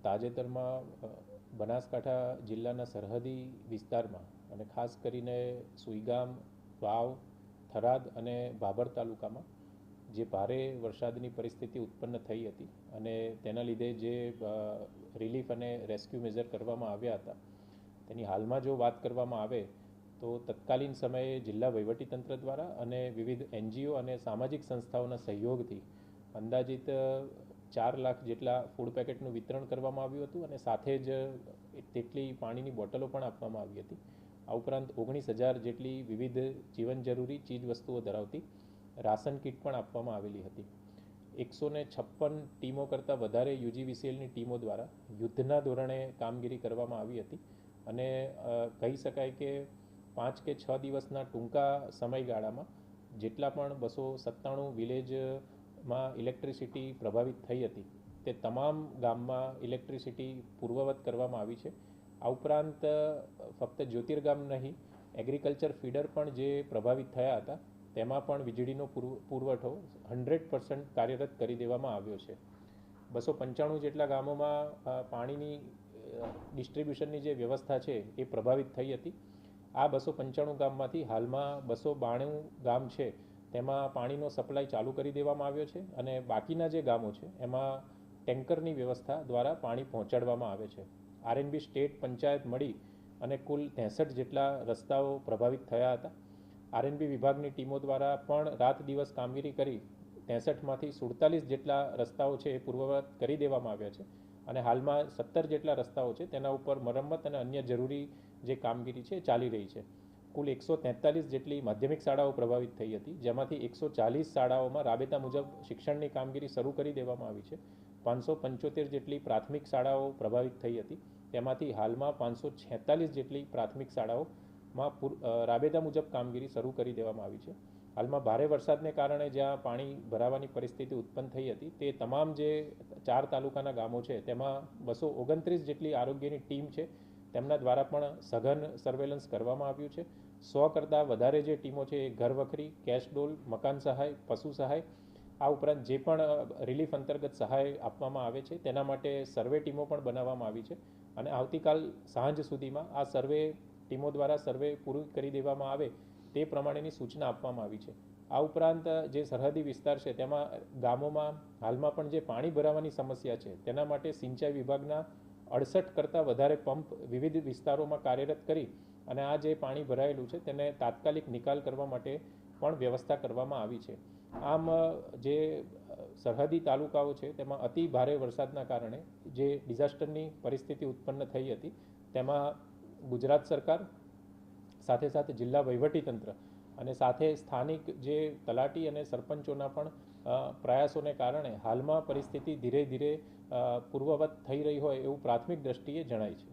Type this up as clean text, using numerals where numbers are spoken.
તાજેતરમાં બનાસકાંઠા જિલ્લાના સરહદી વિસ્તારમાં અને ખાસ કરીને સુઈગામ, વાવ, થરાદ અને ભાભર તાલુકામાં જે ભારે વરસાદની પરિસ્થિતિ ઉત્પન્ન થઈ હતી અને તેના લીધે જે રિલીફ અને રેસ્ક્યુ મેજર કરવામાં આવ્યા હતા તેની હાલમાં જો વાત કરવામાં આવે તો તત્કાલીન સમયે જિલ્લા વહીવટીતંત્ર દ્વારા અને વિવિધ NGO અને સામાજિક સંસ્થાઓના સહયોગથી અંદાજિત 4 લાખ જેટલા ફૂડ પેકેટનું વિતરણ કરવામાં આવ્યું હતું અને સાથે જ તેટલી પાણીની બોટલો પણ આપવામાં આવી હતી. આ ઉપરાંત 19,000 જેટલી વિવિધ જીવન જરૂરી ચીજ વસ્તુઓ ધરાવતી રાશન કીટ પણ આપવામાં આવેલી હતી. 156 ટીમો કરતાં વધારે UGVCLની ટીમો દ્વારા યુદ્ધના ધોરણે કામગીરી કરવામાં આવી હતી અને કહી શકાય કે 5 કે 6 દિવસના ટૂંકા સમયગાળામાં જેટલા પણ 297 વિલેજમાં ઇલેક્ટ્રિસિટી પ્રભાવિત થઈ હતી તે તમામ ગામમાં ઇલેક્ટ્રિસિટી પૂર્વવત કરવામાં આવી છે. આ ઉપરાંત ફક્ત જ્યોતિર્ગામ નહીં, એગ્રીકલ્ચર ફીડર પણ જે પ્રભાવિત થયા હતા તેમાં પણ વીજળીનો પુરવઠો 100% કાર્યરત કરી દેવામાં આવ્યો છે. 295 જેટલા ગામોમાં પાણીની ડિસ્ટ્રીબ્યુશનની જે વ્યવસ્થા છે એ પ્રભાવિત થઈ હતી. આ 295 ગામમાંથી હાલમાં 292 ગામ છે તેમાં પાણીનો સપ્લાય ચાલુ કરી દેવામાં આવ્યો છે અને બાકીના જે ગામો છે એમાં ટેન્કરની વ્યવસ્થા દ્વારા પાણી પહોંચાડવામાં આવે છે. RNB સ્ટેટ પંચાયત મળી અને કુલ 63 જેટલા રસ્તાઓ પ્રભાવિત થયા હતા. RNB વિભાગની ટીમો દ્વારા પણ રાત દિવસ કામગીરી કરી 63માંથી 47 જેટલા રસ્તાઓ છે એ પૂર્વવત કરી દેવામાં આવ્યા છે અને હાલમાં 17 જેટલા રસ્તાઓ છે તેના ઉપર મરમ્મત અને અન્ય જરૂરી જે કામગીરી છે એ ચાલી રહી છે. કુલ 143 જેટલી માધ્યમિક શાળાઓ પ્રભાવિત થઈ હતી, જેમાંથી 140 શાળાઓમાં રાબેતા મુજબ શિક્ષણની કામગીરી શરૂ કરી દેવામાં આવી છે. 575 જેટલી પ્રાથમિક શાળાઓ પ્રભાવિત થઈ હતી, તેમાંથી હાલમાં 546 જેટલી પ્રાથમિક શાળાઓમાં રાબેતા મુજબ કામગીરી શરૂ કરી દેવામાં આવી છે. હાલમાં ભારે વરસાદને કારણે જ્યાં પાણી ભરાવાની પરિસ્થિતિ ઉત્પન્ન થઈ હતી તે તમામ જે 4 તાલુકાના ગામો છે તેમાં 229 જેટલી આરોગ્યની ટીમ છે તેમના દ્વારા પણ સઘન સર્વેલન્સ કરવામાં આવ્યું છે. 100 કરતાં વધારે જે ટીમો છે એ ઘર વખરી, કેશ ડોલ, મકાન સહાય, પશુ સહાય, આ ઉપરાંત જે પણ રિલીફ અંતર્ગત સહાય આપવામાં આવે છે તેના માટે સર્વે ટીમો પણ બનાવવામાં આવી છે અને આવતીકાલ સાંજ સુધીમાં આ સર્વે ટીમો દ્વારા સર્વે પૂરું કરી દેવામાં આવે તે પ્રમાણેની સૂચના આપવામાં આવી છે. આ ઉપરાંત જે સરહદી વિસ્તાર છે તેમાં ગામોમાં હાલમાં પણ જે પાણી ભરાવાની સમસ્યા છે તેના માટે સિંચાઈ વિભાગના 68 કરતાં વધારે પંપ વિવિધ વિસ્તારોમાં કાર્યરત કરી અને આ જે પાણી ભરાયેલું છે તેને તાત્કાલિક નિકાલ કરવા માટે પણ વ્યવસ્થા કરવામાં આવી છે. આમ જે સરહદી તાલુકાઓ છે તેમાં અતિ ભારે વરસાદના કારણે જે ડિઝાસ્ટરની પરિસ્થિતિ ઉત્પન્ન થઈ હતી તેમાં ગુજરાત સરકાર સાથે સાથે જિલ્લા વહીવટીતંત્ર અને સાથે સ્થાનિક જે તલાટી અને સરપંચોના પણ પ્રયાસોને કારણે હાલમાં પરિસ્થિતિ ધીરે ધીરે પૂર્વવત થઈ રહી હોય એવું પ્રાથમિક દ્રષ્ટિએ જણાય છે.